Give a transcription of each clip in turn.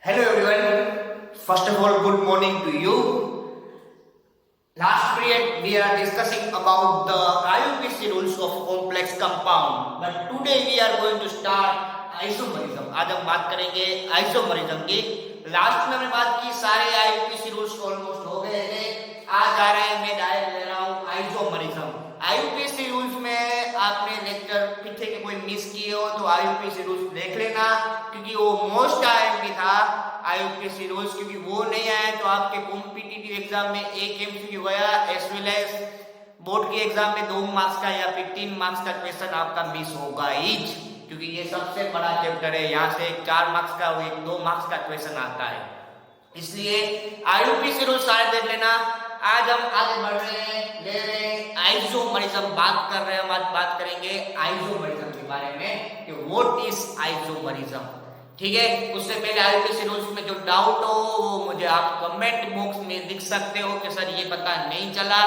Hello everyone. First of all, good morning to you. Last period we are discussing about the IUPAC rules of complex compound. But today we are going to start isomerism. आज हम बात करेंगे isomerism की. Last में हमने बात की सारे IUPAC rules ऑलमोस्ट हो गए हैं. आज आ रहे हैं मैं डायरेक्ट ले रहा हूँ isomerism. IUPAC रूल्स में आपने लेक्चर पीछे के कोई मिस किए हो तो IUPAC रूल्स देख लेना क्योंकि वो मोस्ट आईएमपी था IUPAC रूल्स, क्योंकि वो नहीं आया तो आपके कॉम्पिटिटिव एग्जाम में एक एमसीक्यू गया एज वेल एज बोर्ड के एग्जाम में 2 मार्क्स का या फिर 3 मार्क्स का क्वेश्चन आपका मिस होगा ही, क्योंकि ये सबसे बड़ा चैप्टर है. यहाँ से 4 मार्क्स का और 2 मार्क्स का क्वेश्चन आता है, इसलिए IUPAC रूल्स सारे देख लेना. आज हम आगे बढ़ रहे हैं, ले रहे हैं आइसोमरिज्म बात कर रहे हैं. हम आज बात करेंगे आइसोमरिज्म के बारे में कि व्हाट इज आइसोमरिज्म. ठीक है, उससे पहले IUPAC रूल्स में जो डाउट हो वो मुझे आप कमेंट बॉक्स में लिख सकते हो कि सर ये पता नहीं चला,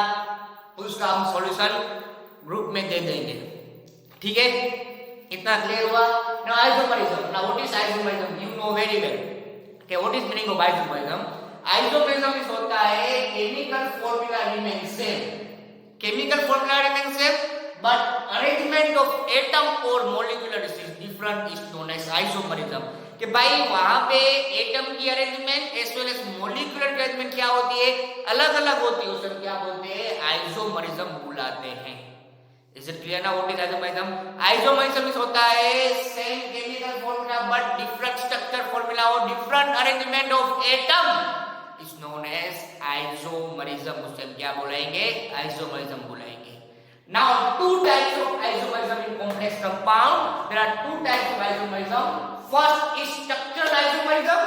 उसका हम सॉल्यूशन ग्रुप में दे देंगे. ठीक है, इतना क्लियर हुआ. Now isomerism, now what is isomerism, you know very well कि what is meaning of isomerism. Isomerism is होता है chemical formula remain same, chemical formula remain same but arrangement of atom और molecular is different is known as isomerism. कि भाई वहां पे atom की arrangement as well as molecular arrangement क्या होती है, अलग अलग होती है, उसे क्या बोलते हैं, आइसोमरिज्म बुलाते हैं. Is it clear now what is isomerism. Isomerism is होता है same chemical formula but different structure formula और different arrangement of atom is known as isomerism. उसे हम क्या बुलाएंगे, आइसोमरिज्म बुलाएंगे. Now two types of isomerism in complex compound. There are two types of isomerism. First is structural isomerism,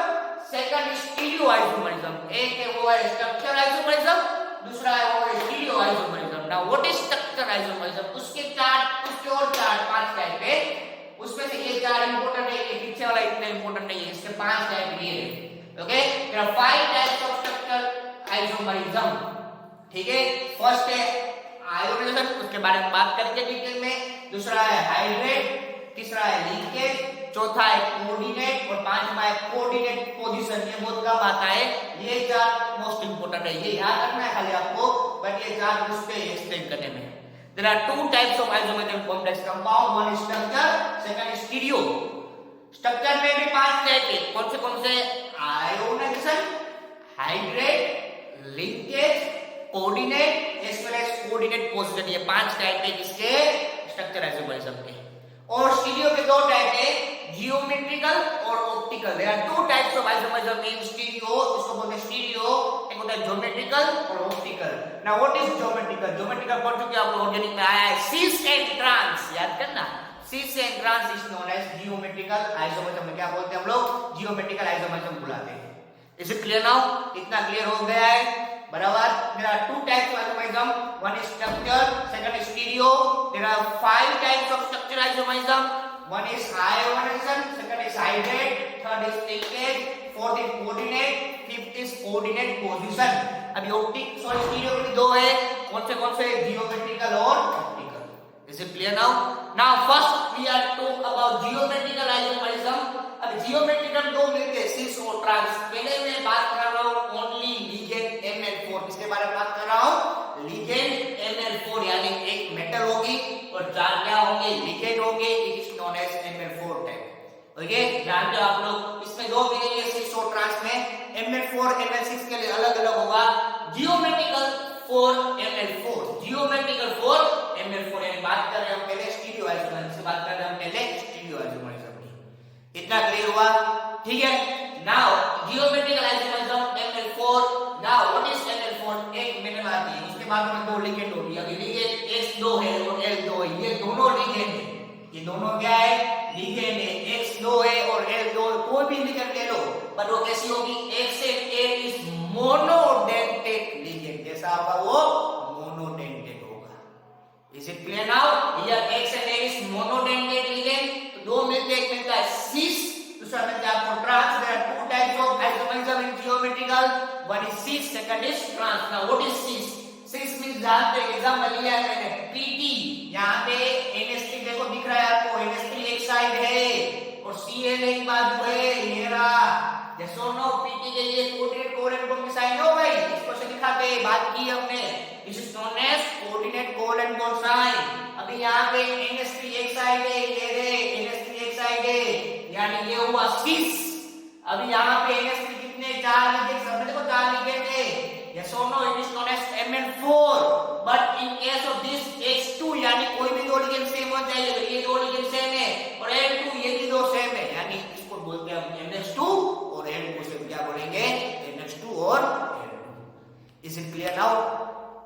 second is stereo isomerism. एक है वो है structural isomerism, दूसरा है वो है stereo isomerism. Now what is structural isomerism? उसके और चार 5 टाइप है. उसमें से ये 4 इंपॉर्टेंट है, ये पीछे वाला इतना इंपॉर्टेंट नहीं है. इसके 5 टाइप ये है. Okay, there are 5 types of structural isomerism. ठीक है, फर्स्ट है आयोनाइजेशन, उसके बारे में बात करेंगे डिटेल में. दूसरा है हाइड्रेट, तीसरा है लीकेज, चौथा है कोऑर्डिनेट और पांचवा है कोऑर्डिनेट पोजीशन. ये बहुत कम आता है, ये 4 मोस्ट इंपोर्टेंट है, ये याद रखना है खाली आपको, बट ये 4 पूछते हैं एक्सप्लेन करने में. There are 2 types of isomerism complex compound, one is structure, second is stereo. Structure में भी 5 टाइप है. कौन से ionisation, hydrate, linkage, coordinate as well as coordinate position. ये 5 टाइप है किसके, स्ट्रक्चर आइसोमरिज्म के. और स्टीरियो के 2 टाइप है, जियोमेट्रिकल और optical. There are 2 types of isomerism in stereo. इसको बोलते हैं स्टीरियो, एक होता है ज्योमेट्रिकल और optical. Now what is geometrical. Geometrical पढ़ चुके आप लोग, ऑर्गेनिक में आया है सिस एंड ट्रांस, याद करना. Cis and trans is known as geometrical isomerism. में क्या बोलते हैं हम लोग, जियोमेट्रिकल आइसोमरिज्म बुलाते हैं. इज इट क्लियर नाउ, इतना क्लियर हो गया है बराबर. There are 2 types of isomerism, one is structure, second is stereo. There are 5 types of structure isomerism, one is ionization, second is hydrate, third is linkage, fourth is coordinate, fifth is coordinate position. अभी optic sorry stereo के 2 है, कौन से geometrical और optical. Is it clear now? Now first we are talk about geometrical isomerism. अब geometrical 2 मिलते हैं, सिस और ट्रांस. पहले मैं बात कर रहा हूं ओनली लिगेंड Ml4. किसके बारे में बात कर रहा हूं, लिगेंड Ml4, यानी एक मेटल होगी और 4 क्या होंगे, लिगेंड होंगे. It is known as Ml4 type. Okay, जानते हो आप लोग, इसमें 2 मिलेंगे सिस और ट्रांस में. Ml4 Ml6 के लिए अलग अलग होगा. Geometrical 4 Ml4, geometrical 4 Ml4. यानी बात कर रहे हैं हम पहले स्टीरियो आइसोमरिज्म से, बात कर रहे हैं हम पहले स्टीरियो आइसोमरिज्म की. इतना क्लियर हुआ, ठीक है. Now geometrical isomerism Ml4. Now what is Ml4, एक मेटल आती है, उसके बाद में 2 लिगेंड होगी. अभी लिगेंड X2 है और L2 है, ये दोनों लिगेंड है. ये दोनों क्या है, लिगेंड है. X2 है और L2, कोई भी लिगेंड ले लो, पर वो कैसी होगी, X and L is monodentate ligand. जैसा होगा वो मोनोडेंटेट होगा. Is it clear now, here X and L is monodentate ligand. तो 2 मिलते हैं, एक मिलता है सिस, दूसरा मिलता है आपको trans. There are 2 types of isomerism in geometrical, one is cis, second is trans. Now what is cis. Cis means जानते हैं, एग्जांपल लिया है मैंने, Pt. यहां पे NH3 देखो दिख रहा है आपको, NH3 एक साइड है और Cl एक बाजू है, ये रहा. जैसे दोनों पीटी के लिए कोऑर्डिनेट कोवेलेंट बॉन्ड की साइन हो गई। इसको से दिखाते बात की हमने, this is known as coordinate covalent bond sign. अभी यहाँ पे NH3 एक साइड है, ये रे NH3 एक साइड है, यानी ये हुआ सिस। अभी यहाँ पे NH3 कितने, 4 लिगेंड, सब में देखो 4 लिगेंड है। यस और no, it is known as Mn4, but in case of this H2 यानी कोई भी दो लिगेंड सेम हो चाहिए, तो ये दो लिगेंड सेम है और N2 ये भी दो सेम है, यानी इसको बोलते हैं हम NH2 और N2 से क्या बोलेंगे, NH2 और N2। Is it clear now?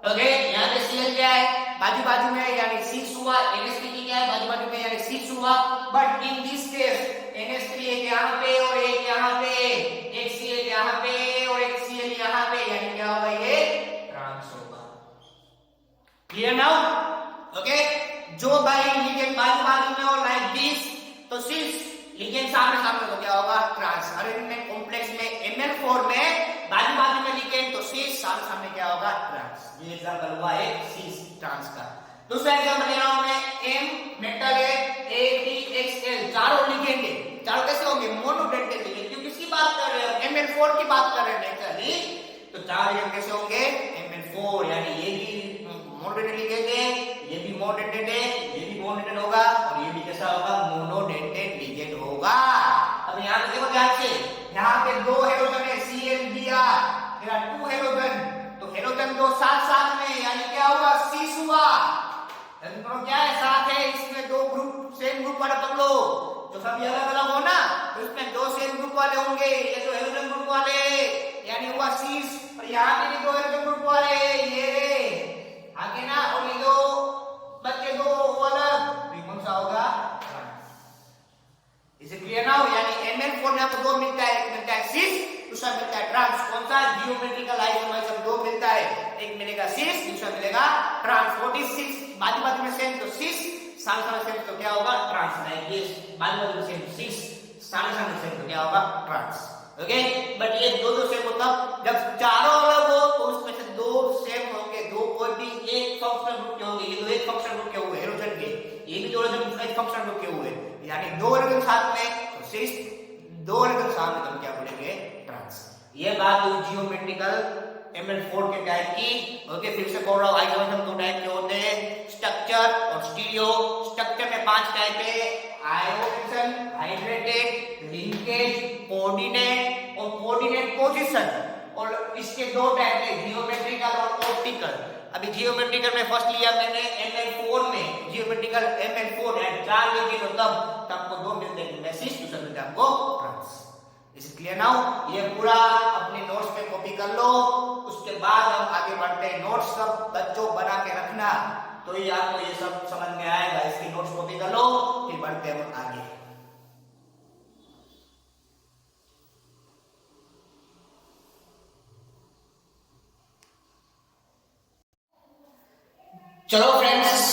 Okay, यहाँ पे Cl क्या है, बाजू बाजू में, यानी सिस हुआ। NH3 क्या है, बाजू बाजू में, यानी सिस हुआ। But in this case NH3 एक यहाँ पे और एक यहाँ पे, एक Cl यहाँ पे और एक Cl यहाँ पे, यानी क्या होगा, ये ट्रांस होगा। Clear now? ओके, जो भाई लिगेंड बाजू बाजू में और लाइक दिस, तो सिस, लिगेंड सामने सामने तो क्या होगा, ट्रांस। अरेंजमेंट कॉम्प्लेक्स में Mn4 में बाजू बाजू में लिगेंड, तो सिस, सामने सामने क्या होगा, ट्रांस। ये एग्जांपल हुआ एक सिस ट्रांस का। दूसरा एग्जांपल ले रहा हूं मैं, M मेटल है, ADXL, चारों लिगेंड है। चारों कैसे होंगे, मोनोडेंटेड लिगेंड, क्योंकि किसकी बात कर रहे हैं, Mn4 की बात कर रहे हैं नेचुरली। तो चार लिगेंड कैसे होंगे, Mn4, यानी ये भी मोनोडेंटेड लिगेंड है, ये भी मोनोडेंटेड है, ये भी मोनोडेंटेड होगा और ये भी कैसा होगा, मोनोडेंटेड लिगेंड होगा। अब यहाँ पे देखो ध्यान से, यहाँ पे दो हेलोजन है, ClBr, मेरा 2 हेलोजन, तो हेलोजन दो साथ साथ में, यानी क्या हुआ, सिस हुआ। दोनों क्या है, साथ है, इसमें दो ग्रुप सेम ग्रुप वाले पकड़ो, जो सभी अलग अलग हो ना, तो इसमें दो सेम ग्रुप वाले होंगे, ये जो हेलोजन ग्रुप वाले, यानी हुआ सिस, और यहाँ पे भी दो हेलोजन ग्रुप वाले, ये आगे ना, और ये दो बच्चे दो अलग, कौन सा होगा, इसे क्लियर ना हो, यानी Mn4 में आपको दो मिलता है, एक मिलता है सिस, दूसरा मिलता है ट्रांस। कौन सा, जियोमेट्रिकल आइसोमरिज्म, दो मिलता है, एक मिलेगा सिस, दूसरा मिलेगा ट्रांस। 46 बाजू बाजू में सेम, तो सिस, सामने सामने सेम, तो क्या होगा, ट्रांस। लाइक ये बाजू बाजू में सेम सिस, सामने सामने सेम, तो क्या होगा, ट्रांस। ओके, बट ये दो दो सेम होता, जब चारों अलग हो तो उसमें से दो सेम होंगे, दो कोई भी एक फंक्शनल ग्रुप के होंगे, ये दो एक फंक्शनल ग्रुप के हुए हेलोजन के, ये भी दो हेलोजन एक फंक्शनल ग्रुप के हुए, यानी दो हेलोजन साथ में, तो सिस, दो हेलोजन साथ में, तो क्या बोलेंगे, ट्रांस। ये बात हुई जियोमेट्रिकल Mn4 के टाइप की। ओके, फिर से बोल रहा हूं, आइसोमरिज्म दो टाइप के होते हैं, स्ट्रक्चर और स्टीरियो। स्ट्रक्चर में 5 टाइप है, आयोडेशन, हाइड्रेटेड, लिंकेज, कोऑर्डिनेट और कोऑर्डिनेट पोजीशन। और इसके दो टाइप है, जियोमेट्रिकल और ऑप्टिकल। अभी जियोमेट्रिकल में फर्स्ट लिया मैंने Mn4 में, जियोमेट्रिकल Mn4 एंड 4 लिगेंड हो, तब आपको दो मिलते हैं, मैसिस, दूसरा मिलता है आपको ट्रांस। Is clear now? ये पूरा अपने नोट्स पे कॉपी कर लो, उसके बाद हम आगे बढ़ते हैं। नोट्स सब बच्चों बना के रखना, तो ये आपको ये सब समझ में आएगा। इसकी नोट्स कॉपी कर लो, फिर बढ़ते हैं हम आगे। चलो फ्रेंड्स,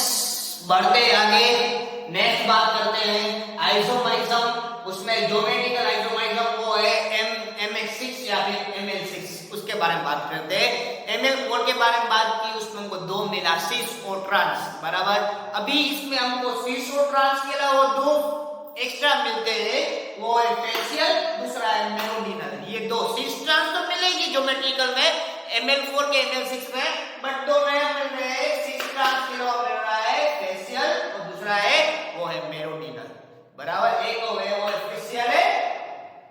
बढ़ते आगे, नेक्स्ट बात करते हैं आइसोमरिज्म। उसमें ज्योमेट्रिकल आइसोमरिज्म वो है MX6 या फिर ML6, उसके बारे में बात करते हैं। ML4 के बारे में बात की, उसमें हमको दो मिला, सिस और ट्रांस, बराबर। अभी इसमें हमको सिस और ट्रांस के अलावा दो एक्स्ट्रा मिलते हैं, वो है फेशियल, दूसरा है मेरोडिनल। ये दो सिस ट्रांस तो मिलेगी ज्योमेट्रिकल में ML4 के ML6 में, बट दो नया मिल रहे हैं, सिस ट्रांस के अलावा मिल रहा है फेशियल और दूसरा है वो है मेरोडिनल, बराबर। एक वो है फेशियल है,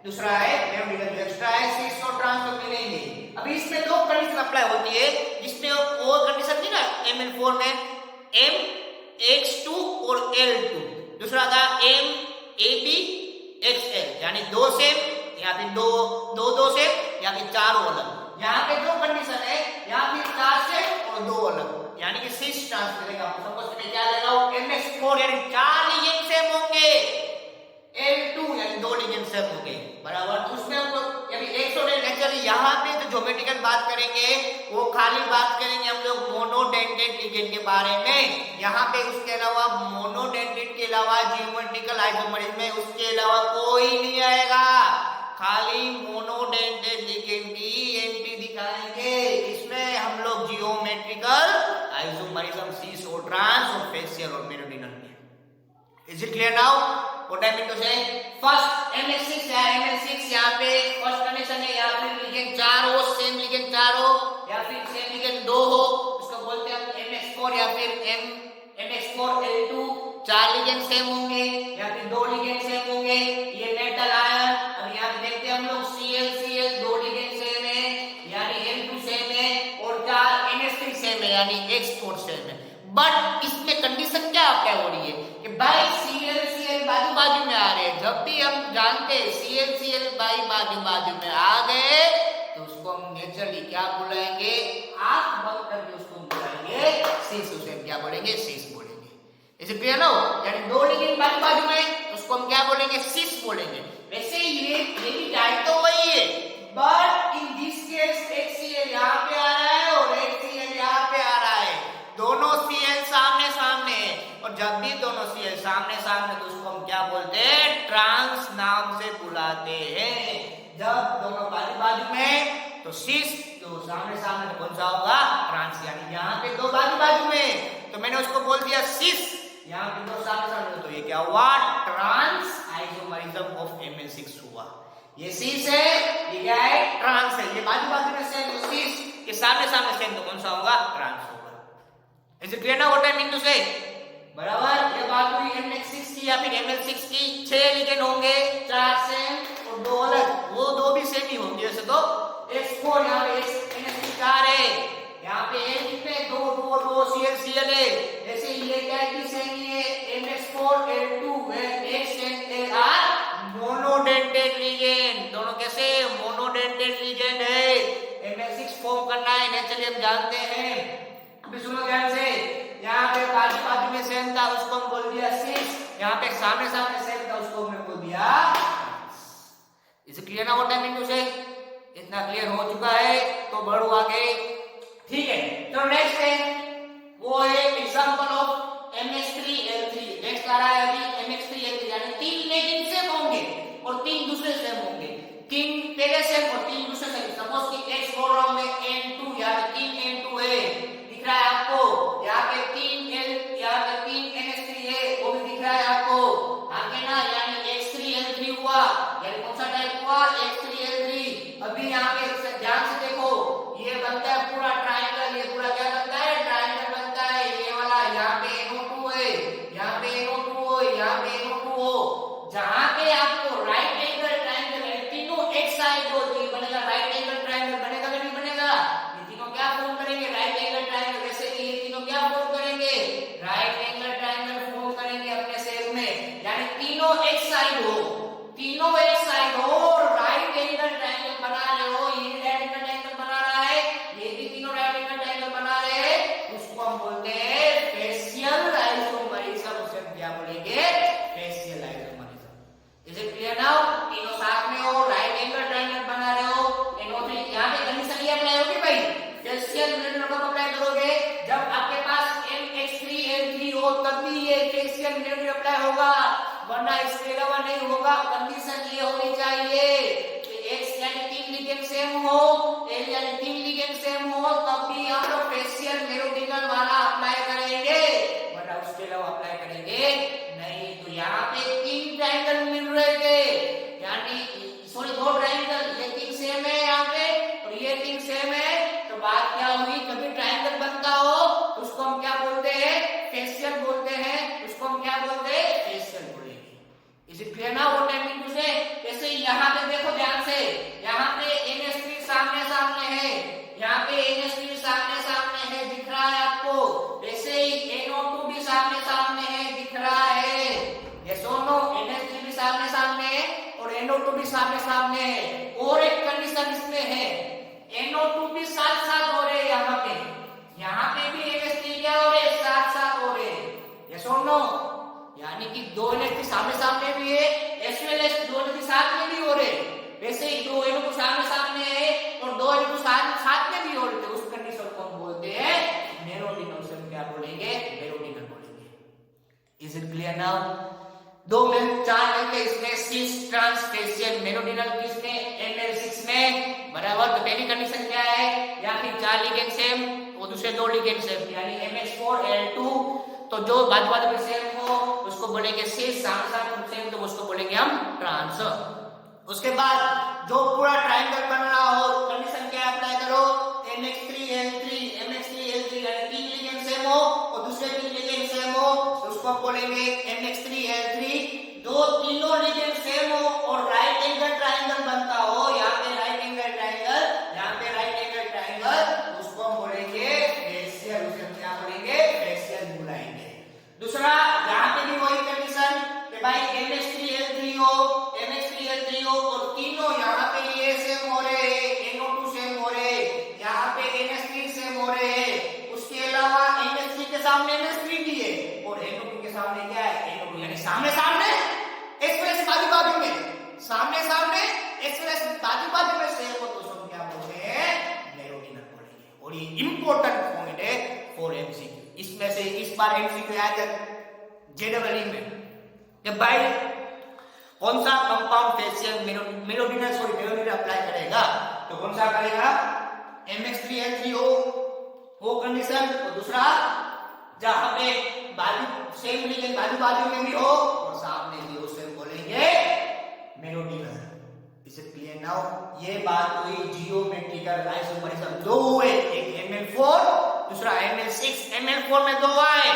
दूसरा है मेरोडिनल, एक्स्ट्रा है, सिस और ट्रांस तो मिलेंगे। अभी इसमें दो कंडीशन अप्लाई होती है, जिसमें वो कंडीशन थी ना Mn4 में, MX2 और L2, दूसरा था MABXL, यानी दो सेम या फिर दो सेम या फिर चारों अलग। यहाँ पे दो कंडीशन है, या फिर 4 सेम और 2 अलग, यानी कि सिस ट्रांस मिलेगा। सपोज मैं क्या ले रहा हूँ, MX4 यानी 4 लिगेंड सेम होंगे, L2 यानी 2 लिगेंड सेम होंगे, बराबर। उसमें हमको यानी 100 एक्चुअली यहाँ पे जो ज्योमेट्रिकल बात करेंगे वो खाली बात करेंगे हम लोग मोनोडेंटेड लिगेंड के बारे में। यहाँ पे उसके अलावा मोनोडेंटेड के अलावा जियोमेट्रिकल आइसोमरिज्म में उसके अलावा कोई नहीं आएगा, खाली मोनोडेंटेड लिगेंड की एंट्री दिखाएंगे। इसमें हम लोग जियोमेट्रिकल आइसोमरिज्म, सिस और ट्रांस और फेशियल और मेरोडिनल में। Is it clear now? What I mean to say, first MX6 या Ml6 यहाँ पे फर्स्ट कंडीशन है, या फिर लिगेंड 4 हो, सेम लिगेंड 4 हो, या फिर सेम लिगेंड 2 हो, उसको बोलते हैं हम MX4 या फिर MX4L2। 4 लिगेंड सेम होंगे या फिर 2 लिगेंड सेम होंगे, ये मेटल आयन। अब यहाँ पे देखते हैं हम लोग ClCl 2 लिगेंड सेम है यानी L2 सेम है, और 4 NH3 सेम है यानी X4 सेम है। बट इसमें कंडीशन क्या अप्लाई हो रही है कि भाई ClCl बाजू बाजू में आ रहे हैं। जब भी हम जानते हैं ClCl भाई बाजू बाजू में आ गए तो उसको हम नेचुरली क्या बुलाएंगे, आंख बंद करके उसको बुलाएंगे सिस। उसे हम क्या बोलेंगे, सिस बोलेंगे। इसे क्लियर ना हो, यानी 2 लिगेंड बाजू बाजू में उसको हम क्या बोलेंगे, सिस बोलेंगे। वैसे ये भी टाइप तो वही है, but in this case HCl यहाँ पे आ रहा है और HCl यहाँ पे आ रहा है, दोनों Cl सामने सामने है। और जब भी दोनों Cl सामने सामने तो उसको हम क्या बोलते हैं, ट्रांस नाम से बुलाते हैं। जब दोनों बाजू बाजू में तो सिस, तो सामने सामने तो कौन सा होगा, ट्रांस। यानी यहाँ पे 2 बाजू बाजू में तो मैंने उसको बोल दिया सिस, यहाँ पे 2 सामने सामने तो ये क्या हुआ, ट्रांस आइसोमरिज्म ऑफ Ml6 हुआ। ये सिस है, ये क्या है, ट्रांस है। ये बाजू बाजू में सेम तो सिस, ये सामने सामने सेम तो कौन सा होगा, ट्रांस होगा। इज इट क्लियर ना, व्हाट आई मीन टू से, बराबर। ये बात हुई Ml6 की या फिर Ml6 की। 6 लिगेंड होंगे, 4 सेम और 2 अलग, वो 2 भी सेम ही होंगे वैसे तो। X4 यहाँ पे NH3 4 है, यहाँ पे L कितने, 2 ClCl है। ऐसे ये क्या है कि सेम ही है, MX4L2 है, X and L are monodentate ligand. दोनों कैसे, मोनोडेंटेड लिगेंड है। Ml6 फॉर्म करना है नेचुरली हम जानते हैं। अभी सुनो ध्यान से, यहाँ पे बाजू बाजू में सेम था उसको हम बोल दिया सिस, यहाँ पे सामने सामने सेम था उसको हमने बोल दिया। इसे क्लियर ना, व्हाट आई मीन टू से, इतना क्लियर हो चुका है तो बढ़ो आगे, ठीक है। तो नेक्स्ट है वो है एग्जांपल ऑफ MH3L3। नेक्स्ट आ रहा है अभी MH3L3, यानी 3 लिगेंड सेम होंगे और 3 दूसरे सेम होंगे। 3 पहले सेम और 3 दूसरे सेम। सपोज कि X बोल रहा हूं मैं N2, यहाँ पे 3 N2 है, दिख रहा है आपको। यहाँ पे 3 NH3 है, वो भी दिख रहा है आपको, आगे ना, यानी X3L3 हुआ। यानी कौन सा टाइप हुआ, X3L3। अभी यहाँ पे ध्यान से देखो, ये बनता है पूरा ट्रायंगल। ये पूरा क्या बनता है, ट्रायंगल बनता है। ये वाला यहाँ पे NO2 है, यहाँ पे NO2 हो, यहाँ पे NO2 हो। जहाँ पे आपको राइट एंगल ट्रायंगल है, तीनों एक साइड हो, तो ये बनेगा राइट एंगल ट्रायंगल। बनेगा कि नहीं बनेगा, ये तीनों क्या फॉर्म करेंगे, राइट एंगल ट्रायंगल। वैसे ये तीनों क्या फॉर्म करेंगे, राइट एंगल ट्रायंगल फॉर्म करेंगे अपने सेल में। यानी तीनों एक साइड हो, तीनों एक साइड हो, राइट एंगल ट्रायंगल बना रहे हो। ये राइट एंगल ट्रायंगल बना रहा है, ये भी तीनों राइट एंगल ट्रायंगल बना रहे हैं, उसको हम बोलते हैं फेशियल आइसोमरिज्म। उसे हम क्या बोलेंगे, facial isomerism. Is it clear now, तीनों साथ में हो, राइट एंगल ट्रायंगल बना रहे हो। NO3 यहाँ पे कंडीशन ये अप्लाई होगी भाई, फेशियल मिडल कब अप्लाई करोगे, जब आपके पास MH3L3 हो, तब भी ये फेशियल मिडल अप्लाई होगा, वरना इसके अलावा नहीं होगा। कंडीशन ये होनी चाहिए कि X यानी 3 लिगेंड सेम हो, L यानी 3 लिगेंड सेम हो, तब भी हम लोग फेशियल मेरोडिनल वाला अप्लाई करेंगे, वरना उसके अलावा अप्लाई करेंगे नहीं। तो यहाँ पे 3 ट्रायंगल मिल रहे थे, यानी सॉरी 2 ट्रायंगल, ये 3 सेम है यहाँ पे और ये 3 सेम है। तो बात क्या हुई, कभी ट्रायंगल बनता हो तो उसको हम क्या बोलते हैं, फेशियल बोलते हैं। उसको हम क्या बोलते हैं, फेशियल बोलेंगे। Is it clear now, what I mean to say. जैसे यहाँ पे देखो ध्यान से, यहाँ पे NH3 सामने सामने है, यहाँ पे NH3 सामने सामने है, दिख रहा है आपको। वैसे ही NO2 भी सामने सामने है, दिख रहा है। ये दोनों NH3 भी सामने सामने है और NO2 भी सामने सामने है। और एक कंडीशन इसमें है, NO2 भी साथ साथ हो रहे हैं, यहाँ पे भी NH3 क्या हो रहे, साथ साथ हो रहे हैं। ये सुनो, यानी कि 2 NH3 सामने सामने भी है, एस वेल एस 2 NH3 साथ में भी हो रहे। वैसे ही 2 NO2 सामने सामने है और 2 NO2 साथ में भी हो रहे, उस कंडीशन को हम बोलते हैं मेरोडिनल। से हम क्या बोलेंगे, मेरोडिनल बोलेंगे। इज इट क्लियर नाउ, 2 में 4 मिलते इसमें, सिस ट्रांस फेशियल मेरोडिनल किसमें, Ml6 में, बराबर। तो पहली कंडीशन क्या है, या फिर 4 लिगेंड सेम और दूसरे 2 लिगेंड सेम, यानी MH4L2। तो जो बाजू बाजू में सेम हो उसको बोलेंगे सिस, सामने सामने सेम तो उसको बोलेंगे हम ट्रांस। उसके बाद जो पूरा ट्रायंगल बन रहा हो, कंडीशन क्या अप्लाई करो, MX3L3 MX3L3 यानी तीन लिगेंड सेम हो और दूसरे तीन लिगेंड सेम हो, तो उसको हम बोलेंगे MX3L3। दो तीनों लिगेंड सेम हो और राइट एंगल ट्रायंगल बनता हो, यहाँ पे राइट एंगल ट्रायंगल, यहाँ पे राइट एंगल ट्रायंगल, उसको हम बोलेंगे फेशियल। उसे क्या बोलेंगे, फेशियल बुलाएंगे। दूसरा यहाँ पे भी वही कंडीशन कि भाई MX3L3 हो, MX3L3 हो और तीनों यहाँ पे ये सेम हो रहे हैं, NO2 सेम हो रहे हैं, यहाँ पे NH3 सेम हो रहे हैं, उसके अलावा NH3 के सामने NH3 भी है और NO2 के सामने क्या है, NO2, यानी सामने सामने एक्सप्रेस बाजू बाजू में, सामने सामने एक्सप्रेस बाजू बाजू में सेम हो, तो उसको क्या बोलते हैं, मेरोडिनल बोलेंगे। और ये इंपॉर्टेंट पॉइंट है फॉर MCQ। इसमें से इस बार MCQ आया JEE में कि भाई कौन सा कंपाउंड फेशियल मेरोडिनल अप्लाई करेगा, तो कौन सा करेगा, MX3L3 हो कंडीशन, और दूसरा जहां पे बाजू सेम लिगेंड बाजू बाजू में भी हो और सामने भी, उसे बोलेंगे मेरोडिनल। इसे क्लियर नाउ। ये बात हुई जियोमेट्रिकल आइसोमरिज्म, दो हुए, एक Ml4 दूसरा Ml6। Ml4 में दो आए,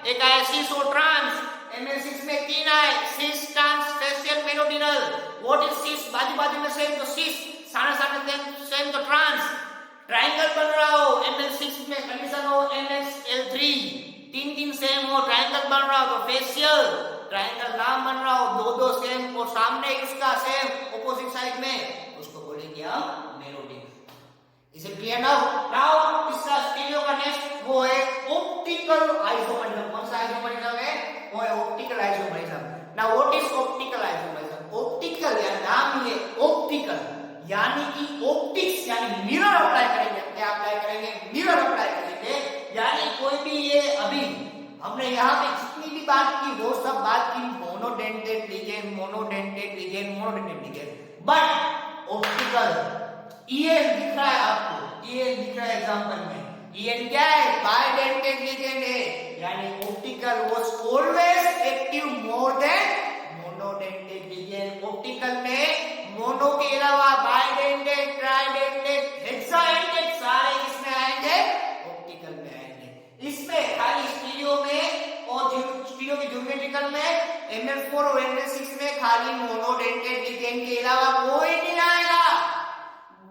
एक आया सिस और ट्रांस, Ml6 में तीन आए, cis trans facial meridional. What is cis, बाजू बाजू में सेम तो सिस, सामने सामने सेम तो ट्रांस। ट्रायंगल बन रहा हो, Ml6 में कंडीशन हो MXL3, तीन तीन सेम हो, ट्रायंगल बन रहा हो तो फेशियल। ट्रायंगल नाम बन रहा हो, दो दो सेम और सामने उसका सेम ऑपोजिट साइड में, उसको बोलेंगे हम मेरोडिनल। इसे क्लियर नाउ इसका स्टीरियो का नेक्स्ट वो है ऑप्टिकल आइसोमरिज्म। कौन सा आइसोमरिज्म है, वो है optical isomerism. Now what is optical isomerism, optical या नाम ये ऑप्टिकल यानी कि ऑप्टिक्स यानी मिरर अप्लाई करेंगे। क्या अप्लाई करेंगे, मिरर अप्लाई करेंगे। यानी कोई भी ये अभी हमने यहाँ पे जितनी भी बात की वो सब बात की monodentate ligand, monodentate ligand, monodentate ligand, but optical ये दिख रहा है आपको, ये दिख रहा है एग्जांपल में, ये क्या है, बाइडेंटेड लिगेंड है, यानी optical was always active more than monodentate ligand. Optical में मोनो के अलावा बाइडेंटेड, ट्राइडेंटेड, हेक्साडेंटेड सारे इसमें आएंगे, ऑप्टिकल में आएंगे। इसमें खाली स्टीरियो में और स्टीरियो की ज्योमेट्रिकल में Ml4 और Ml6 में खाली मोनोडेंटेड लिगेंड के अलावा कोई नहीं आएगा,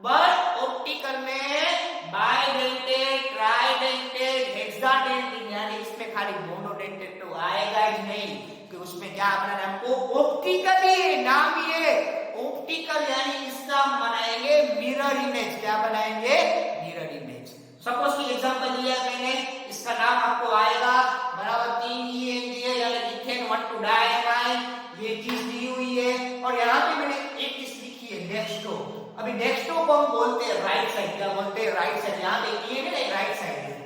बट ऑप्टिकल में बाइडेंटेड, ट्राइडेंटेड, हेक्साडेंटेड, यानी इसमें खाली मोनोडेंटेड तो आएगा ही नहीं, कि उसमें क्या बनाना है हमको, ऑप्टिकली नाम ये ऑप्टिकल, यानी इसका हम बनाएंगे मिरर इमेज। क्या बनाएंगे, मिरर इमेज। सपोज की एग्जांपल लिया मैंने, इसका नाम आपको आएगा बराबर 3 दिए, यानी इथेन 1,2 डाइएमाइन, ये चीज दी हुई है। और यहाँ पे मैंने एक चीज लिखी है डेक्स्ट्रो। अभी डेक्स्ट्रो को हम बोलते हैं राइट साइड, क्या बोलते हैं, राइट साइड। यहाँ पे ये है राइट साइड है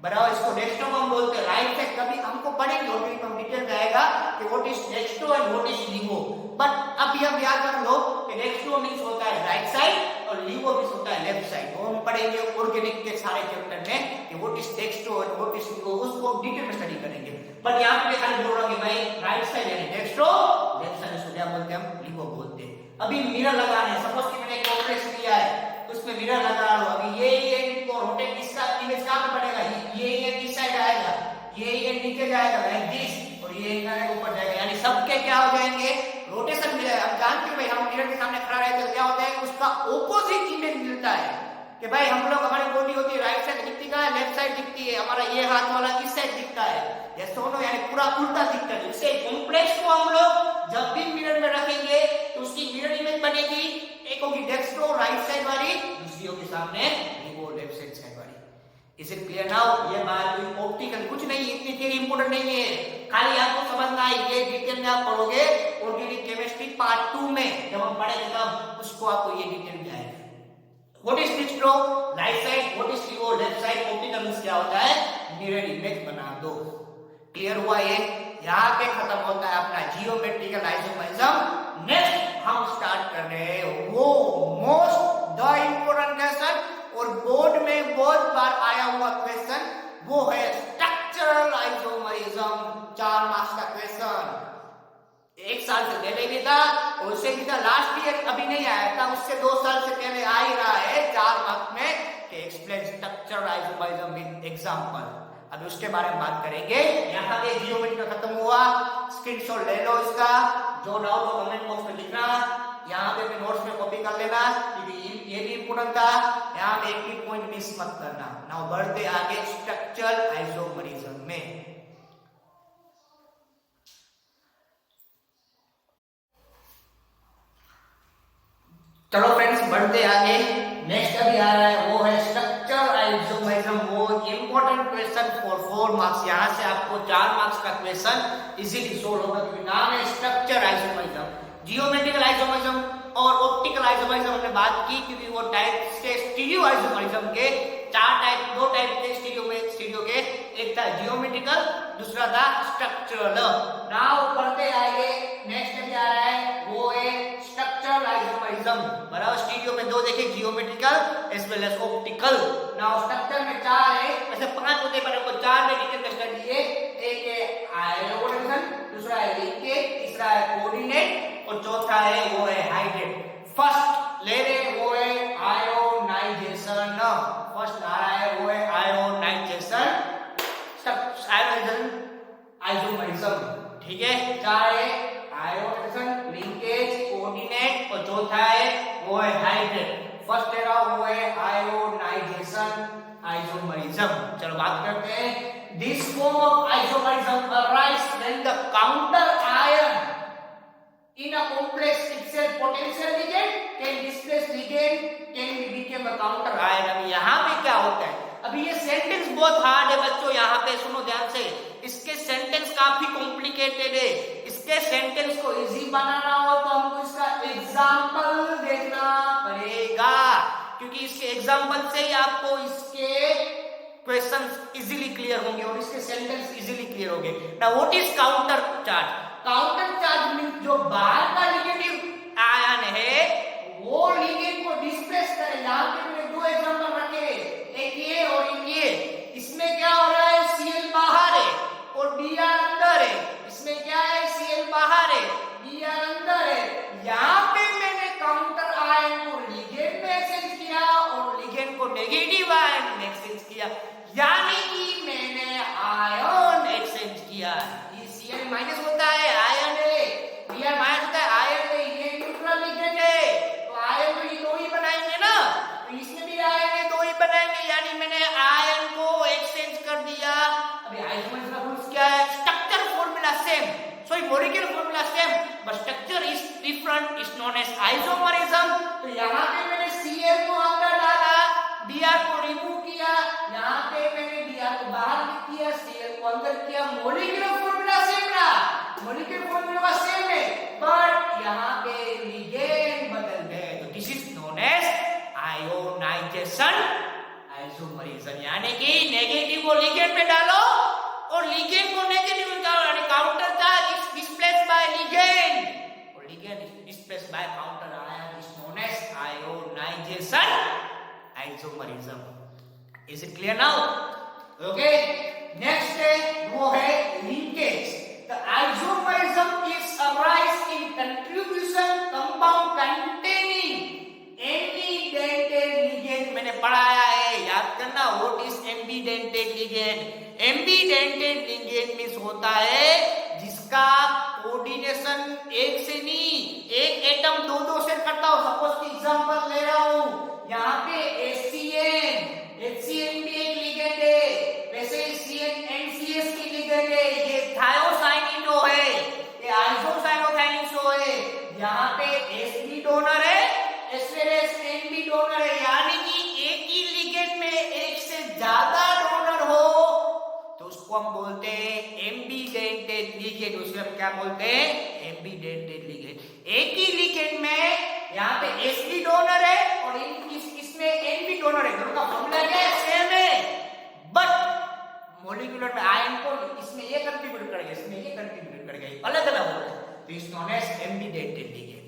बराबर, इसको डेक्स्ट्रो को हम बोलते हैं राइट साइड। कभी हमको पढ़ेंगे और हम डिटेल में आएगा कि what is dextro and what is लिवो, but अभी हम याद रख लो कि डेक्स्ट्रो मींस होता है राइट साइड और लिवो मींस होता है लेफ्ट साइड। वो हम पढ़ेंगे ऑर्गेनिक के सारे चैप्टर में कि what is dextro and what is laevo, उसको डिटेल में स्टडी करेंगे। बट यहाँ पे खाली बोल रहा हूँ कि भाई राइट साइड यानी डेक्स्ट्रो, लेफ्ट साइड इसको क्या बोलते हैं, हम लिवो बोलते हैं। अभी मिरर लगाना है, सपोज कि मैंने एक कॉम्प्लेक्स लिया है, उसमें मिरर लगा रहा हूं। अभी ये इनको रोटेट, इसका इमेज कहां पे पड़ेगा, ये इस साइड आएगा, ये नीचे जाएगा लाइक दिस, और ये ऊपर जाएगा, यानी सबके क्या हो जाएंगे, रोटेशन मिलेगा। हम जानते हैं भाई हम मिरर के सामने खड़ा रहते हैं तो क्या होता है, उसका ऑपोजिट इमेज मिलता है कि भाई हम लोग, हमारी बॉडी होती है राइट साइड दिखती है, लेफ्ट साइड दिखती है, हमारा ये हाथ वाला इस साइड दिखता है, ये दोनों यानी पूरा उल्टा दिखता है। इससे कॉम्प्लेक्स को हम लोग जब भी मिरर में रखेंगे तो उसकी मिरर इमेज बनेगी, एक होगी डेक्स्ट्रो राइट साइड वाली, दूसरी होगी सामने लिवो लेफ्ट साइड वाली। इसे क्लियर नाउ, ये बात हुई ऑप्टिकल। कुछ नहीं, इतनी थियरी इंपॉर्टेंट नहीं है, खाली आपको समझना है, ये डिटेल में आप पढ़ोगे ऑर्गेनिक केमिस्ट्री पार्ट 2 में, जब हम पढ़ेंगे तब उसको आपको ये डिटेल में आएगा। What is dextro, right side, what is लिवो, left side. Optical means क्या होता है, मिरर इमेज बना दो। क्लियर हुआ ये, यहाँ पे खत्म होता है अपना जियोमेट्रिकल आइसोमरिज्म। नेक्स्ट हम स्टार्ट कर रहे हैं वो मोस्ट द इंपोर्टेंट क्वेश्चन, और बोर्ड में बहुत बार आया हुआ क्वेश्चन, वो है स्ट्रक्चरल आइसोमरिज्म। 4 मार्क्स का क्वेश्चन, 1 साल से पहले भी था और उससे भी था, लास्ट ईयर अभी आज से 2 साल से पहले आ ही रहा है 4 मार्क्स में कि explain structural isomerism with example. अभी उसके बारे में बात करेंगे। यहाँ पे जियोमेट्री का खत्म हुआ, स्क्रीनशॉट ले लो इसका, जो डाउट हो कमेंट बॉक्स में लिखना, यहाँ पे भी नोट्स में कॉपी कर लेना क्योंकि ये भी इंपोर्टेंट था। यहाँ पे एक भी पॉइंट मिस मत करना। नाउ बढ़ते आगे स्ट्रक्चरल आइसोमरिज्म में। चलो फ्रेंड्स बढ़ते आगे। नेक्स्ट अभी आ रहा है वो है स्ट्रक्चरल आइसोमरिज्म, वो इंपॉर्टेंट क्वेश्चन फॉर 4 मार्क्स। यहाँ से आपको 4 मार्क्स का क्वेश्चन इजीली सोल्व होगा क्योंकि नाम है स्ट्रक्चरल आइसोमरिज्म। जियोमेट्रिकल आइसोमरिज्म और ऑप्टिकल आइसोमरिज्म हमने बात की क्योंकि वो टाइप के स्टीरियो आइसोमरिज्म के 2 टाइप के स्टीरियो के, एक था जियोमेट्रिकल, दूसरा था स्ट्रक्चरल। नाउ बढ़ते आगे नेक्स्ट अभी आ रहा है वो है स्ट्रक्चरल आइसोमरिज्म। बराबर स्टीरियो में 2 देखे, geometrical as well as optical. Now structure में 4 है, वैसे 5 होते पर हमको 4 में डिटेल में स्टडी है। एक है आयोनाइजेशन, दूसरा है लिंकेज, तीसरा है कोऑर्डिनेट और चौथा है वो है हाइड्रेट। फर्स्ट ले रहे वो है आयोनाइजेशन। फर्स्ट आ रहा है वो है आयोनाइजेशन आइसोमरिज्म। ठीक है, 4 है आयोनाइजेशन, लिंकेज, कोऑर्डिनेट और चौथा है वो है हाइड्रेट। फर्स्ट ले रहा हूं वो है आयोनाइजेशन आइसोमरिज्म। चलो बात करते हैं। This form of isomerism arise when the counter ion in a complex itself potential ligand can displace ligand can become a counter ion। अब यहाँ पे क्या होता है, अभी ये सेंटेंस बहुत हार्ड है बच्चों, यहाँ पे सुनो ध्यान से। इसके सेंटेंस काफी कॉम्प्लिकेटेड है। इसके सेंटेंस को इजी बनाना हो तो हमको इसका एग्जांपल देखना पड़ेगा क्योंकि इसके एग्जांपल से ही आपको इसके क्वेश्चंस इजीली क्लियर होंगे और इसके सेंटेंस इजीली क्लियर होंगे। Now what is counter charge? Counter charge means जो बाहर का नेगेटिव आयन है वो लिगेंड को डिस्प्लेस करे। यहाँ पे मैंने 2 एग्जांपल रखे, एक ये और एक ये। इसमें क्या हो रहा है, Cl बाहर है और Br अंदर है। इसमें क्या है, Cl बाहर है, Br अंदर है। यहाँ पे मैंने काउंटर आयन को लिगेंड में एक्सचेंज किया और लिगेंड को नेगेटिव आयन में एक्सचेंज किया, यानी कि मैंने आयन एक्सचेंज किया। Cl माइनस होता है, आयन है, Br माइनस होता है, आयन है, ये न्यूट्रल लिगेंड है तो आयन तो ये 2 ही बनाएंगे ना, तो इसमें भी आयन है 2 ही बनाएंगे, यानी मैंने आयन को एक्सचेंज कर दिया। अभी आइसोमरिज्म का रूल्स क्या है? Structure formula same, sorry molecular formula same but structure is different, is known as isomerism. तो यहाँ पे मैंने Cl को अंदर डाला, Br को रिमूव किया, यहाँ पे मैंने Br को बाहर किया, Cl को अंदर किया। मॉलिक्यूलर फॉर्मूला सेम रहा, मॉलिक्यूलर फॉर्मूला सेम है बट यहाँ पे लिगेंड बदल गए। तो this is known as ionisation isomerism, यानी कि नेगेटिव को लिगेंड में डालो और लिगेंड को नेगेटिव में डालो, यानी counter charge is displaced by ligand और ligand is displaced by counter ion, is known as ionisation isomerism. Is it clear now? Okay, next है वो है linkage. The isomerism is arise in contribution compound containing ambidentate ligand। मैंने पढ़ाया है, याद करना, what is ambidentate ligand? ambidentate ligand means होता है जिसका कोऑर्डिनेशन एक से नहीं, एक एटम 2-2 से करता हो। सपोज की एग्जांपल ले रहा हूं, यहाँ पे HCN भी एक लिगेंड है, वैसे ही CNNCS की लिगेंड है, ये थायोसाइनिडो है, ये आइसोसाइनोथाइनिसो है। यहाँ पे S भी डोनर है, एज वेल एज N भी डोनर है, यानी कि एक ही लिगेंड में एक से ज्यादा डोनर हो तो उसको हम बोलते हैं एम्बिडेंटेड लिगेंड। उसको हम क्या बोलते हैं? Ambidentate ligand. एक ही लिगेंड में यहाँ पे S भी डोनर है और इसमें N भी डोनर है, दोनों का फॉर्मूला क्या है? सेम है बट मॉलिक्यूलर में आयन को इसमें ये कंट्रीब्यूट करेगा, इसमें ये कंट्रीब्यूट करेगा, अलग अलग होगा, तो is known as ambidentate ligand.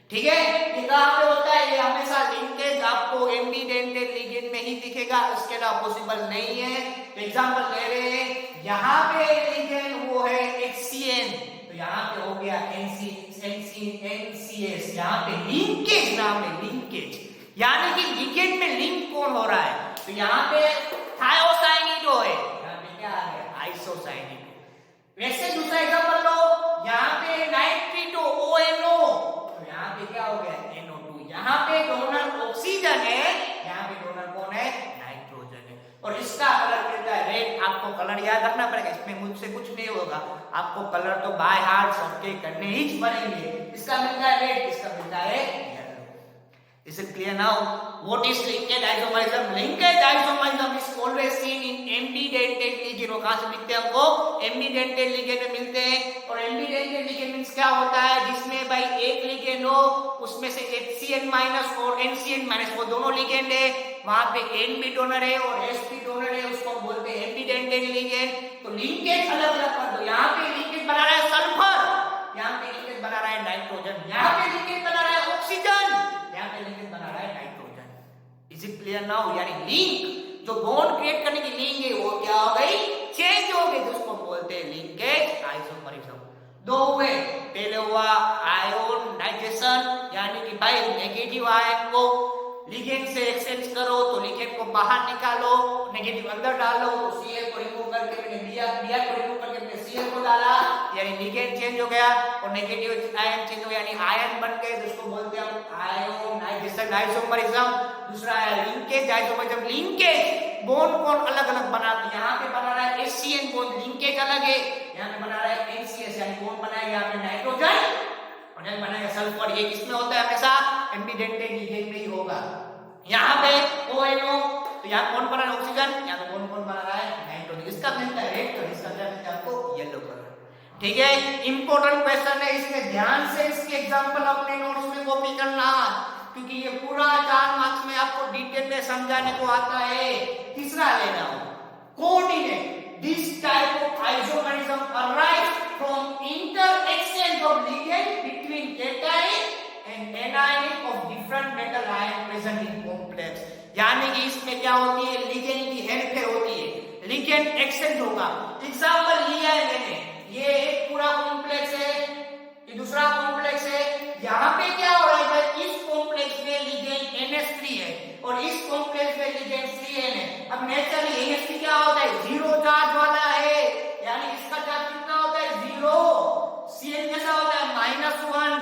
ठीक है, ये कहां पे होता है? ये हमेशा लिंकेज आपको एम्बिडेंटेड लिगेंड में ही दिखेगा, इसके अलावा पॉसिबल नहीं है। तो एग्जांपल ले रहे हैं, यहाँ पे लिगेंड वो है HCN, तो यहाँ पे हो गया NCNCS, यहाँ पे लिंकेज नाम है, लिंकेज लिंकेज, यानी कि लिगेंड में लिंक कौन हो रहा है। तो यहाँ पे थायोसाइनिडो है, यहाँ पे क्या आ गया आइसोसाइनिडो। वैसे दूसरा एग्जांपल लो, यहाँ पे नाइट्रिटो ONO, तो यहाँ पे क्या हो गया NO2। यहाँ पे डोनर ऑक्सीजन है, यहाँ पे डोनर कौन है नाइट्रोजन है। और इसका कलर कहता है रेड। आपको कलर याद रखना पड़ेगा, इसमें मुझसे कुछ नहीं होगा, आपको कलर तो बाय हार्ट सबके करने ही पड़ेंगे। इसका मिलता है रेड, इसका मिलता है yellow. Is it clear now? What is linkage isomerism? Linkage isomerism is always seen in ambidentate ligand. कहां से मिलते हैं हमको? एम्बिडेंटेड लिगेंड में मिलते हैं। और एम्बिडेंटेड लिगेंड मींस क्या होता है? जिसमें भाई एक लिगेंड हो, उसमें से HCN- और NCN- वो दोनों लिगेंड है, वहां पे N भी डोनर है और S भी डोनर है, उसको हम बोलते हैं एम्बिडेंटेड लिगेंड। तो लिंकेज अलग अलग कर दो। यहाँ पे लिंकेज बना रहा है सल्फर, यहाँ पे लिंकेज बना रहा है नाइट्रोजन, यहाँ पे लिंकेज बना रहा है ऑक्सीजन, यहाँ पे लिंकेज बना रहा है nitrogen. Is it clear now? यानी लिंक जो बॉन्ड क्रिएट करने की लिंक है वो क्या हो गई? चेंज हो गई, जिसको बोलते हैं लिंकेज आइसोमरिज्म। दो हुए, पहले हुआ आयोनाइजेशन, यानी कि भाई नेगेटिव आयन को लिगेंड से एक्सचेंज करो तो लिगेंड को बाहर निकालो, नेगेटिव अंदर डालो, तो Cl को रिमूव करके मैंने Br को रिमूव करके मैंने Cl को डाला, यानी लिगेंड चेंज हो गया और नेगेटिव आयन चेंज हो गया, यानी आयन बन गए, जिसको बोलते हैं हम आयोनाइजेशन आइसोमरिज्म। दूसरा है लिंकेज आइसोमरिज्म। लिंकेज बॉन्ड कौन अलग अलग बनाते हैं, यहाँ पे बना रहा है HCN बॉन्ड, लिंकेज अलग है, यहाँ पे बना रहा है NCS, यानी बॉन्ड बनाएगा यहाँ पे नाइट्रोजन और यहाँ बनाएगा सल्फर। ये किसमें होता है? हमेशा एम्बिडेंटेड लिगेंड में ही होगा। यहाँ पे ONO, तो यहाँ कौन बना रहा है ऑक्सीजन, यहाँ पे कौन बना रहा है नाइट्रोजन। इसका मिलता है रेड कलर, इसका क्या मिलता है आपको येलो कलर। ठीक है, इंपॉर्टेंट क्वेश्चन है, इसमें ध्यान से इसके एग्जांपल अपने नोट्स में कॉपी करना, क्योंकि ये पूरा 4 मार्क्स में आपको डिटेल में समझाने को आता है। तीसरा लेना हो coordinate. This type of isomerism arises from inter-exchange of ligand between cation and anion of different metal ion present in complex। यानी कि इसमें क्या होती है? लिगेंड की हेरफेर होती है, लिगेंड एक्सचेंज होगा। एग्जांपल लिया है मैंने, ये एक पूरा कॉम्प्लेक्स है, ये दूसरा कॉम्प्लेक्स है, यहाँ पे क्या हो रहा है? इस कॉम्प्लेक्स में लिगेंड NH3 है और इस कॉम्प्लेक्स में लिगेंड CN है। अब नेचुरली NH3 क्या होता है? 0 चार्ज वाला है, यानी इसका चार्ज कितना होता है? 0। CN कैसा होता है? -1।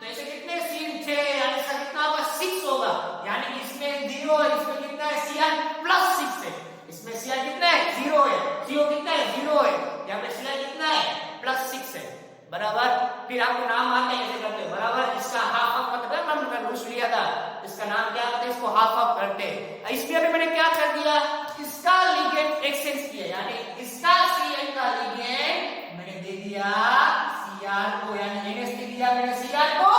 तो ऐसे कितने CN 6, यानी इसका कितना होगा? 6 होगा, यानी कि इसमें 0 है, इसमें कितना है? Cr +6 है, इसमें Cr कितना है? 0 है, CO कितना है? 0 है, यहाँ पे Cr कितना है? +6 है, बराबर। फिर आपको नाम आते हैं ऐसे करते, बराबर। इसका हाफ ऑफ मतलब हमने रूल्स लिया था, इसका नाम क्या होता है? इसको हाफ ऑफ करते। इसमें अभी मैंने क्या कर दिया? इसका लिगेंड एक्सचेंज किया, यानी इसका Cl का लिगेंड मैंने दे दिया Cr को, यानी NH3 दिया मैंने Cr को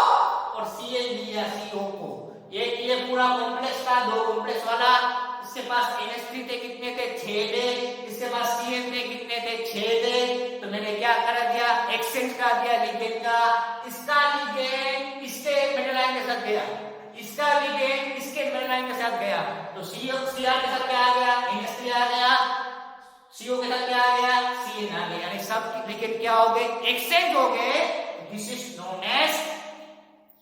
और Cl दिया CO को। ये पूरा कॉम्प्लेक्स था, 2 कॉम्प्लेक्स वाला। इसके पास NH3 थे, कितने थे? 6 थे। इसके पास Cn थे, कितने थे? 6 थे। तो मैंने क्या कर दिया? एक्सचेंज कर दिया लिगेंड का। इसका लिगेंड इसके मेटल आयन के साथ गया, इसका लिगेंड इसके मेटल आयन के साथ गया, तो CO Cr के साथ क्या आ गया? NH3 आ गया, CO के साथ क्या आ गया? Cn आ गया, यानी सब लिगेंड क्या हो गए? एक्सचेंज हो गए। This is known as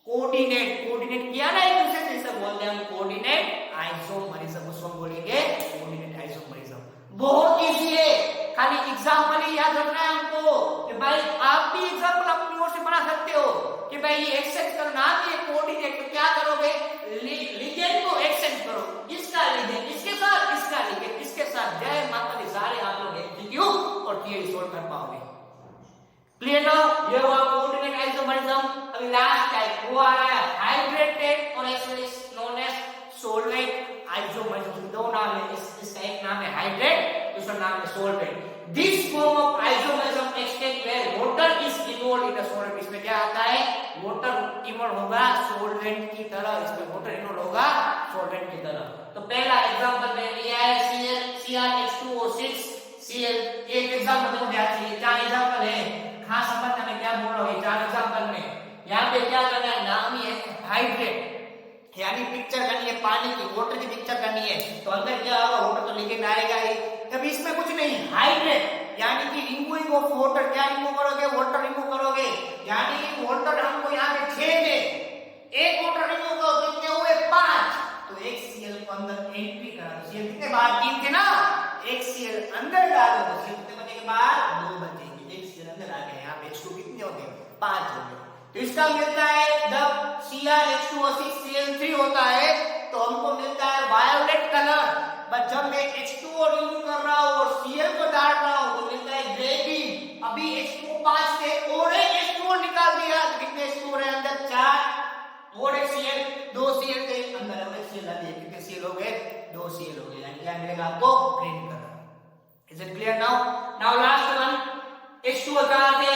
coordinate. Coordinate किया ना एक दूसरे से, इसे बोलते हैं हम कोऑर्डिनेट आइसोमरिज्म, उसको बोलेंगे कोऑर्डिनेट आइसोमरिज्म। बहुत इजी है, खाली एग्जांपल ही याद रखना है हमको कि भाई आप भी एग्जांपल अपनी ओर से बना सकते हो कि भाई ये एक्सचेंज करना है कोऑर्डिनेट। तो क्या करोगे? लिगेंड को एक्सचेंज करो, इसका लिगेंड इसके साथ, इसका लिगेंड इसके साथ। जय माता दी, सारे आप लोग एमसीक्यू और थियरी सॉल्व कर पाओगे। क्लियर ना? ये हुआ कोऑर्डिनेट आइसोमरिज्म। अभी लास्ट टाइप वो आ रहा है हाइड्रेटेड और नोन एज सॉल्वेंट आइसोमरिज्म। दो नाम है, इसका एक नाम है हाइड्रेट, दूसरा नाम है solvent. This form of isomerism extend where water is involved in the solvent. इसमें क्या आता है? वाटर इन्वॉल्व होगा सॉल्वेंट की तरह, इसमें वाटर इन्वॉल्व होगा सॉल्वेंट की तरह। तो पहला एग्जांपल मैंने लिया है CrH2O6 Cl। एक एग्जांपल तो ध्यान से, 4 एग्जांपल है, खास समझना मैं क्या बोल रहा हूँ। 4 एग्जांपल में यहाँ पे क्या करना है? नाम ही है हाइड्रेट, यानी पिक्चर करनी है पानी की, वाटर की पिक्चर करनी है। तो अंदर क्या होगा? वाटर तो लिगेंड आएगा ही। कभी इसमें कुछ नहीं, हाइड्रेट यानी कि रिमूविंग ऑफ वाटर। क्या रिमूव करोगे? वाटर रिमूव करोगे, यानी वाटर हमको यहाँ पे 6 थे, एक वाटर रिमूव करो, कितने हुए? 5। को अंदर एंट्री करा तो सीएल कितने बाहर 3 थे ना, एक सीएल अंदर डालो तो सीएल कितने बचेंगे बाहर 2 बचेंगे। एक सीएल अंदर आ गए, यहाँ पे H2 कितने हो गए 5 हो गए। तो इसका मिलता है जब CrH2O6 Cl3 होता है तो हमको मिलता है वायोलेट कलर, बट जब मैं H2O रिमूव कर रहा हूँ और Cl को डाल रहा हूँ तो मिलता है ग्रे ग्रीन। अभी H2O 5 थे और एक H2O निकाल दिया तो कितने H2O रहे अंदर 4 और एक Cl 2 Cl थे अंदर और एक Cl आ गए, कितने Cl हो गए 2 Cl हो गए, यानी क्या मिलेगा आपको green colour. Is it clear now? Now last one H2O कहां थे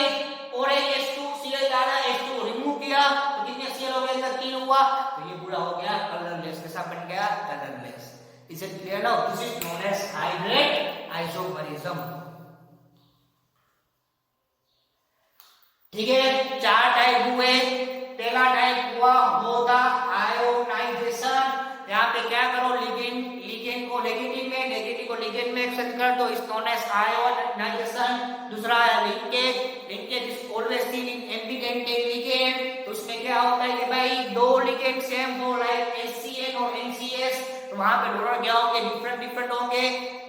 और एक H2 Cl डाला, H2O रिमूव किया तो कितने Cl हो गए अंदर 3 हुआ, तो ये पूरा हो गया कलरलेस, कैसा बन गया colourless. Is it clear now? This is known as hybrid isomerism. ठीक है, 4 टाइप हुए। पहला टाइप हुआ वो था आयोनाइजेशन। यहाँ पे क्या करो, लिगेंड को नेगेटिव में, नेगेटिव को लिगेंड में एक्सचेंज कर दो, इज नोन एज आयोनाइजेशन। दूसरा है linkage, linkage is always seen in ambidentate ligand. तो उसमें क्या होता है कि भाई 2 लिगेंड सेम हो, लाइक HCN और NCS, तो वहां पे डोनर क्या होंगे डिफरेंट होंगे,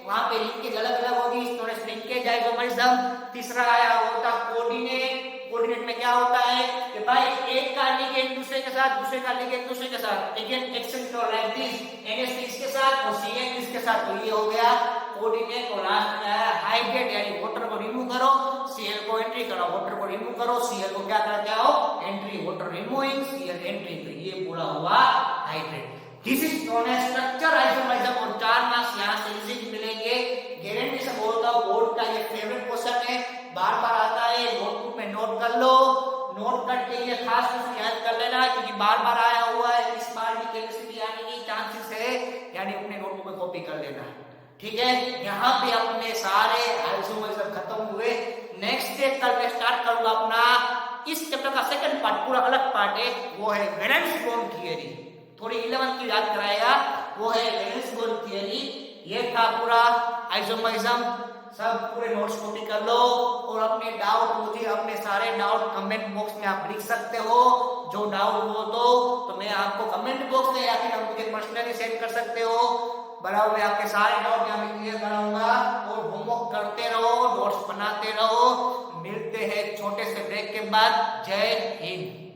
वहां पे लिंकेज अलग अलग होगी, इस नोन एज लिंकेज आइसोमरिज्म। तीसरा आया वो था कोऑर्डिनेट। कोऑर्डिनेट में क्या होता है कि भाई एक का लिगेंड दूसरे के साथ, दूसरे का लिगेंड दूसरे के साथ, लिगेंड एक्सचेंज करो लाइक दिस, NH इसके साथ और CN इसके साथ, तो ये हो गया कोऑर्डिनेट। और लास्ट में आया हाइब्रिड, यानी वाटर को रिमूव करो, Cl को एंट्री करो, वाटर को रिमूव करो, Cl को क्या करते हो entry, water removing Cl entry, तो ये पूरा हुआ hybrid. This is known as structure isomerism. और 4 मार्क्स यहां से इजी मिलेंगे, गारंटी से बोलता हूं, बोर्ड का ये फेवरेट क्वेश्चन है, बार-बार आता है, नोटबुक में नोट कर लो, नोट करके ये खास क्वेश्चन याद कर लेना क्योंकि बार-बार आया हुआ है, इस बार भी केमिस्ट्री आने की चांसेस है, यानी अपने नोटबुक में कॉपी कर लेना है। ठीक है, यहाँ पे अपने सारे आइसोमरिज्म खत्म हुए। नेक्स्ट डे कल मैं स्टार्ट करूंगा अपना इस चैप्टर का सेकंड पार्ट, पूरा अलग पार्ट है, वो है वैलेंस बॉन्ड थियरी, थोड़ी 11th की याद कराएगा, वो है वैलेंस बॉन्ड थियरी। ये था पूरा आइसोमरिज्म, सब पूरे नोट्स कॉपी कर लो और अपने डाउट मुझे अपने सारे डाउट कमेंट बॉक्स में आप लिख सकते हो, जो डाउट हो तो मैं आपको कमेंट बॉक्स में या फिर आप मुझे पर्सनली सेंड कर सकते हो, बराबर मैं आपके सारे डाउट यहाँ पे क्लियर कराऊंगा। और होमवर्क करते रहो, नोट्स बनाते रहो, मिलते हैं छोटे से ब्रेक के बाद। जय हिंद।